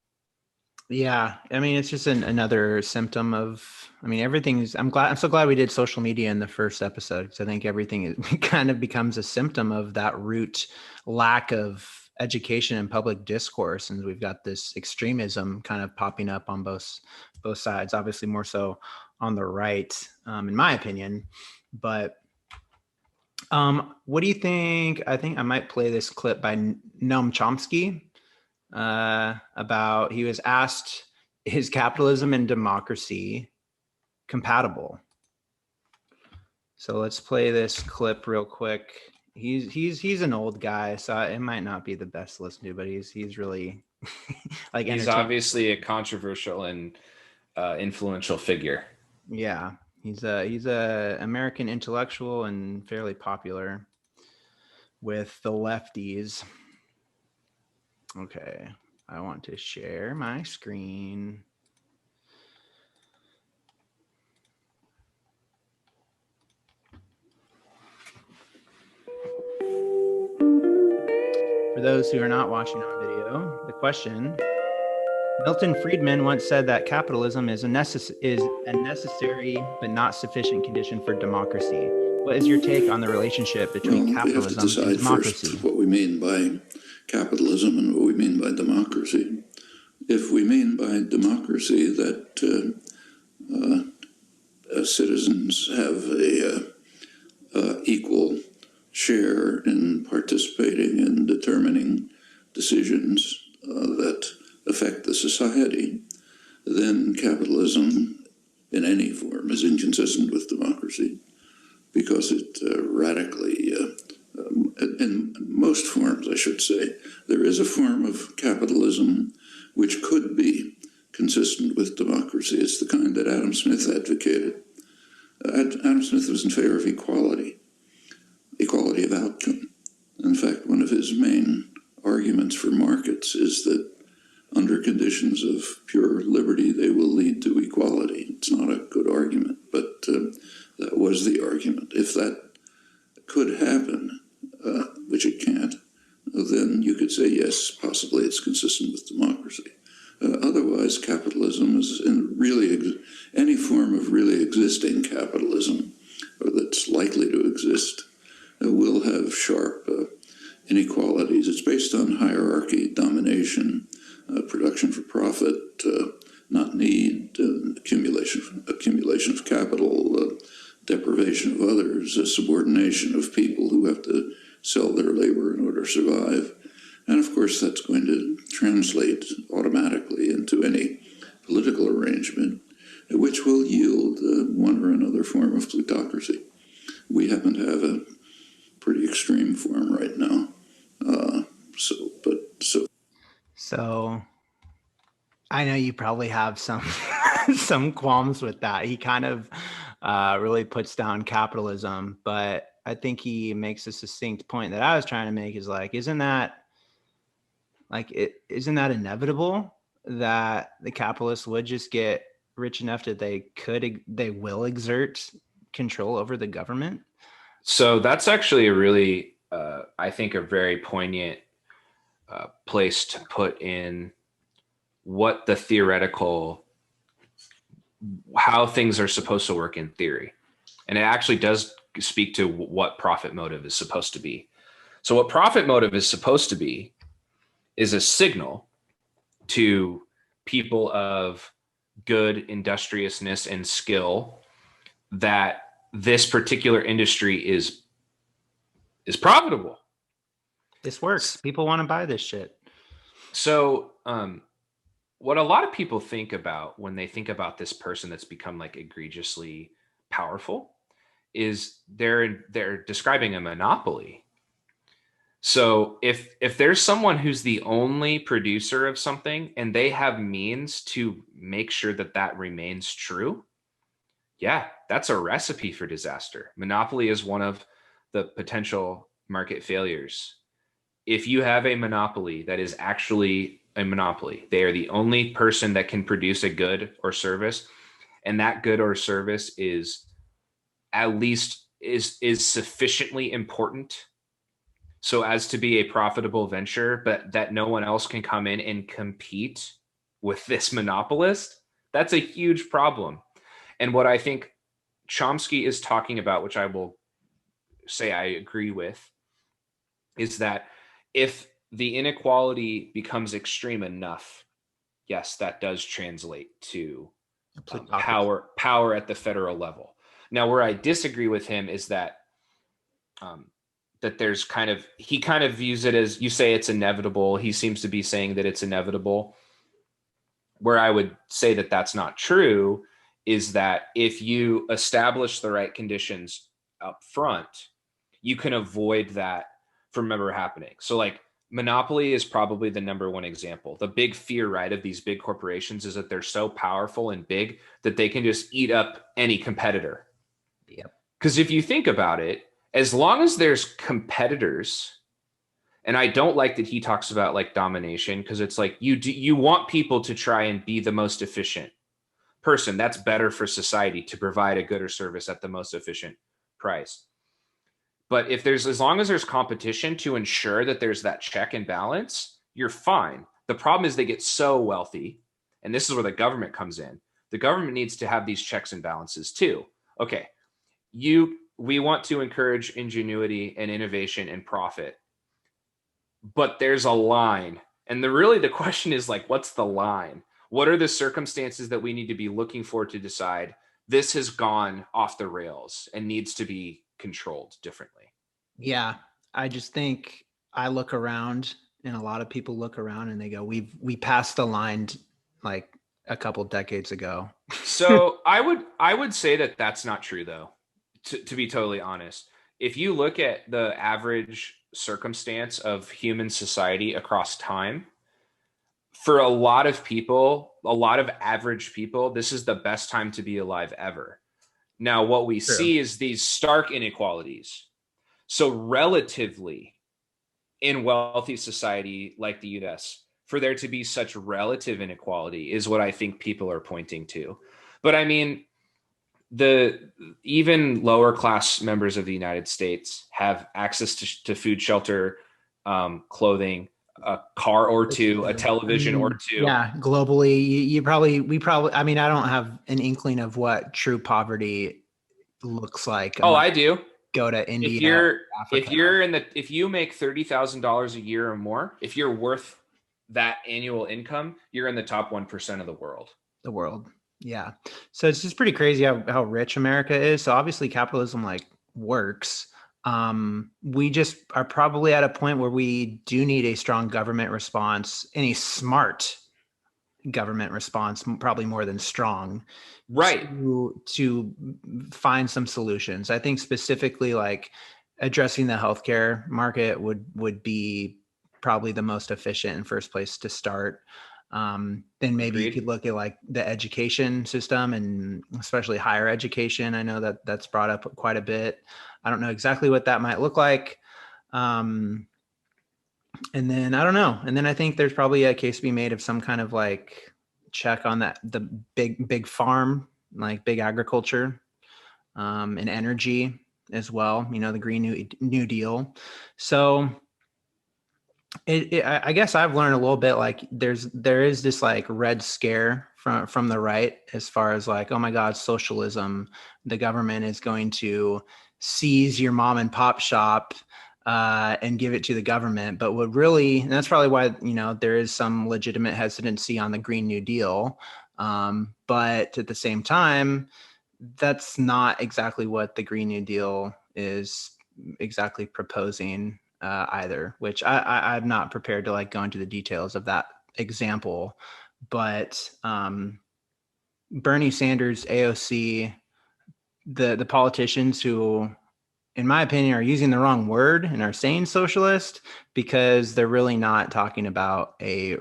Yeah. I mean, it's just another symptom of, I mean, I'm so glad we did social media in the first episode, because I think everything kind of becomes a symptom of that root lack of education and public discourse. And we've got this extremism kind of popping up on both sides, obviously more so on the right, in my opinion. But what do you think? I think I might play this clip by Noam Chomsky about, he was asked, is capitalism and democracy compatible? So let's play this clip real quick. He's an old guy, so it might not be the best to listen to, but he's really like he's obviously a controversial and influential figure. Yeah. He's a American intellectual and fairly popular with the lefties. Okay, I want to share my screen. For those who are not watching on video, the question: Milton Friedman once said that capitalism is a necessary but not sufficient condition for democracy. What is your take on the relationship between capitalism and democracy? First what we mean by capitalism and what we mean by democracy. If we mean by democracy that citizens have a equal share in participating in determining decisions that affect the society, then capitalism in any form is inconsistent with democracy, because it radically, in most forms, I should say, there is a form of capitalism which could be consistent with democracy. It's the kind that Adam Smith advocated. Adam Smith was in favor of equality of outcome. In fact, one of his main arguments for markets is that under conditions of pure liberty, they will lead to equality. It's not a good argument, but that was the argument. If that could happen, which it can't, then you could say, yes, possibly it's consistent with democracy. Otherwise, capitalism is any form of really existing capitalism, or that's likely to exist, will have sharp inequalities. It's based on hierarchy, domination, production for profit, not need, accumulation of capital, deprivation of others, subordination of people who have to sell their labor in order to survive. And of course, that's going to translate automatically into any political arrangement, which will yield one or another form of plutocracy. We happen to have a pretty extreme form right now. So I know you probably have some some qualms with that. He kind of really puts down capitalism, but I think he makes a succinct point that I was trying to make is like, isn't that inevitable that the capitalists would just get rich enough that they will exert control over the government? So that's actually a really, I think, a very poignant place to put in what the theoretical, how things are supposed to work in theory. And it actually does speak to what profit motive is supposed to be. So what profit motive is supposed to be is a signal to people of good industriousness and skill that this particular industry is profitable. This works. People want to buy this shit. So what a lot of people think about when they think about this person that's become like egregiously powerful is they're describing a monopoly. So if there's someone who's the only producer of something and they have means to make sure that that remains true, yeah, that's a recipe for disaster. Monopoly is one of the potential market failures. If you have a monopoly that is actually a monopoly, they are the only person that can produce a good or service, and that good or service is at least is sufficiently important so as to be a profitable venture, but that no one else can come in and compete with this monopolist, that's a huge problem. And what I think Chomsky is talking about, which I will say I agree with, is that if the inequality becomes extreme enough, yes, that does translate to power at the federal level. Now, where I disagree with him is that that there's he kind of views it as, you say it's inevitable. He seems to be saying that it's inevitable. Where I would say that that's not true is that if you establish the right conditions up front, you can avoid that from ever happening. So like Monopoly is probably the number one example. The big fear, right, of these big corporations is that they're so powerful and big that they can just eat up any competitor. Yep. Because if you think about it, as long as there's competitors, and I don't like that he talks about like domination, because it's like you want people to try and be the most efficient person. That's better for society, to provide a good or service at the most efficient price. But if there's, as long as there's competition to ensure that there's that check and balance, you're fine. The problem is they get so wealthy, and this is where the government comes in. The government needs to have these checks and balances too. Okay, we want to encourage ingenuity and innovation and profit, but there's a line. And the question is like, what's the line? What are the circumstances that we need to be looking for to decide this has gone off the rails and needs to be controlled differently? Yeah, I just think I look around, and a lot of people look around and they go, we passed the line like a couple decades ago. So I would say that that's not true, though, to be totally honest. If you look at the average circumstance of human society across time, for a lot of people, a lot of average people, this is the best time to be alive ever. Now, what we True. see is these stark inequalities. So relatively, in wealthy society like the US, for there to be such relative inequality is what I think people are pointing to. But I mean, the even lower class members of the United States have access to food, shelter, clothing, a car or two, a television or two. Yeah, globally, I mean, I don't have an inkling of what true poverty looks like. Oh, I do. Go to India, If you make $30,000 a year or more, if you're worth that annual income, you're in the top 1% of the world. The world. Yeah. So it's just pretty crazy how rich America is. So obviously capitalism like works. We just are probably at a point where we do need a strong government response, and a smart government response, probably more than strong, right, to find some solutions. I think specifically like addressing the healthcare market would be probably the most efficient and first place to start. Then maybe you could look at like the education system, and especially higher education. I know that's brought up quite a bit. I don't know exactly what that might look like. And then I don't know. And then I think there's probably a case to be made of some kind of like check on the big farm, like big agriculture, and energy as well. You know, the Green New Deal. So I guess I've learned a little bit like there is this like red scare from the right, as far as like, oh my God, socialism, the government is going to seize your mom and pop shop and give it to the government. But what really, and that's probably why, you know, there is some legitimate hesitancy on the Green New Deal. But at the same time, that's not exactly what the Green New Deal is exactly proposing either, which I'm not prepared to like go into the details of that example. But Bernie Sanders, AOC, the politicians who, in my opinion, are using the wrong word and are saying socialist, because they're really not talking about a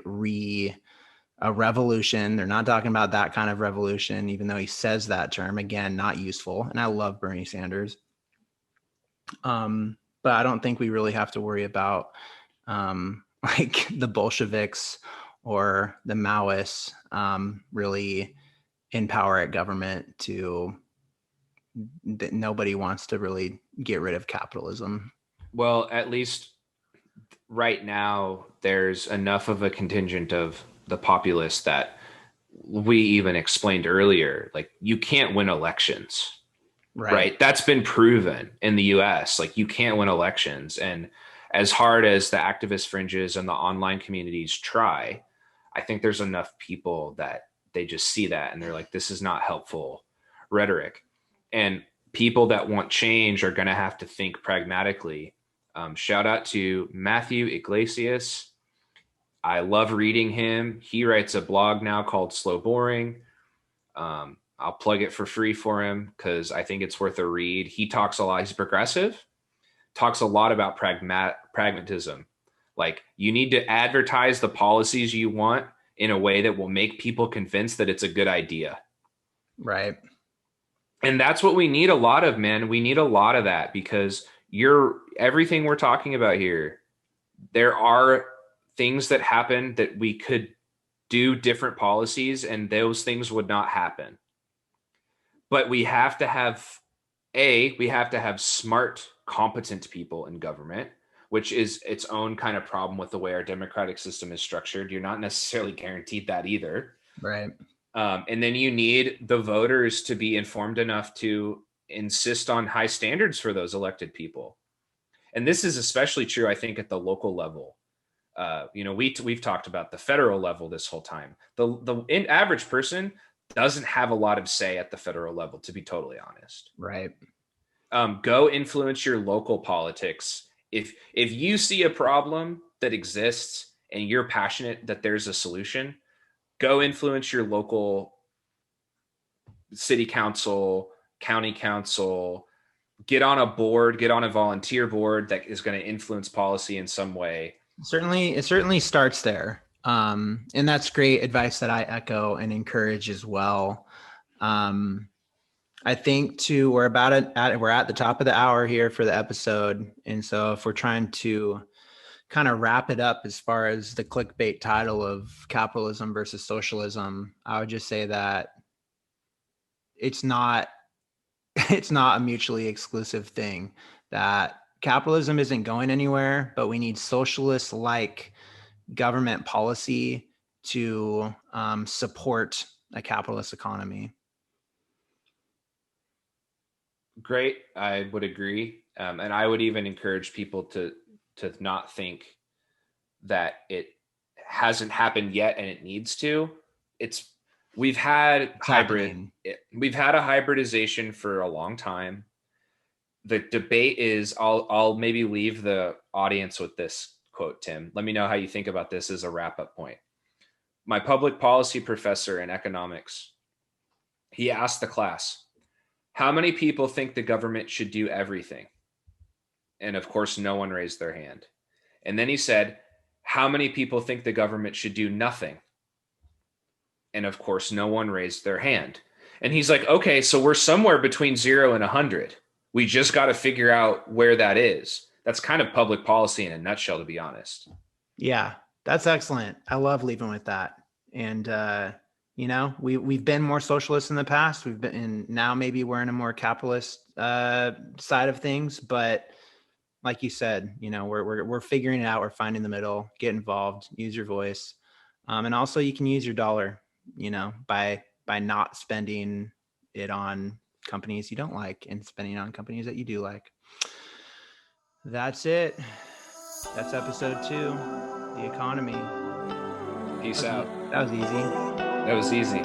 revolution. They're not talking about that kind of revolution, even though he says that term. Again, not useful. And I love Bernie Sanders. But I don't think we really have to worry about like the Bolsheviks or the Maoists really in power at government that nobody wants to really get rid of capitalism. Well, at least right now, there's enough of a contingent of the populace that we even explained earlier, like you can't win elections. Right. That's been proven in the US. Like you can't win elections. And as hard as the activist fringes and the online communities try, I think there's enough people that they just see that and they're like, this is not helpful rhetoric. And people that want change are going to have to think pragmatically. Shout out to Matthew Iglesias. I love reading him. He writes a blog now called Slow Boring. I'll plug it for free for him because I think it's worth a read. He talks a lot. He's progressive, talks a lot about pragmatism. Like, you need to advertise the policies you want in a way that will make people convinced that it's a good idea. Right. And that's what we need a lot of, man. We need a lot of that, because everything we're talking about here, there are things that happen that we could do different policies and those things would not happen. But we have to have smart, competent people in government, which is its own kind of problem with the way our democratic system is structured. You're not necessarily guaranteed that either. Right. And then you need the voters to be informed enough to insist on high standards for those elected people. And this is especially true, I think, at the local level. We've talked about the federal level this whole time. The average person doesn't have a lot of say at the federal level, to be totally honest. Right. Go influence your local politics. If you see a problem that exists and you're passionate that there's a solution, go influence your local city council, county council, get on a board, get on a volunteer board that is going to influence policy in some way. It certainly starts there. And that's great advice that I echo and encourage as well. I think we're at the top of the hour here for the episode. And so if we're trying to kind of wrap it up as far as the clickbait title of Capitalism versus Socialism, I would just say that it's not a mutually exclusive thing, that capitalism isn't going anywhere, but we need socialist-like government policy to support a capitalist economy. Great. I would agree. And I would even encourage people to not think that it hasn't happened yet and it needs to. We've had a hybridization for a long time. The debate is, I'll maybe leave the audience with this quote, Tim. Let me know how you think about this as a wrap-up point. My public policy professor in economics, he asked the class, how many people think the government should do everything? And of course, no one raised their hand. And then he said, how many people think the government should do nothing? And of course, no one raised their hand. And he's like, okay, so we're somewhere between 0 and 100. We just got to figure out where that is. That's kind of public policy in a nutshell, to be honest. Yeah, that's excellent. I love leaving with that. And, we've been more socialist in the past. And now maybe we're in a more capitalist side of things. But like you said, we're figuring it out. We're finding the middle. Get involved. Use your voice. And also you can use your dollar, by not spending it on companies you don't like and spending on companies that you do like. That's it. That's episode 2, the economy. Peace out. That was easy. That was easy.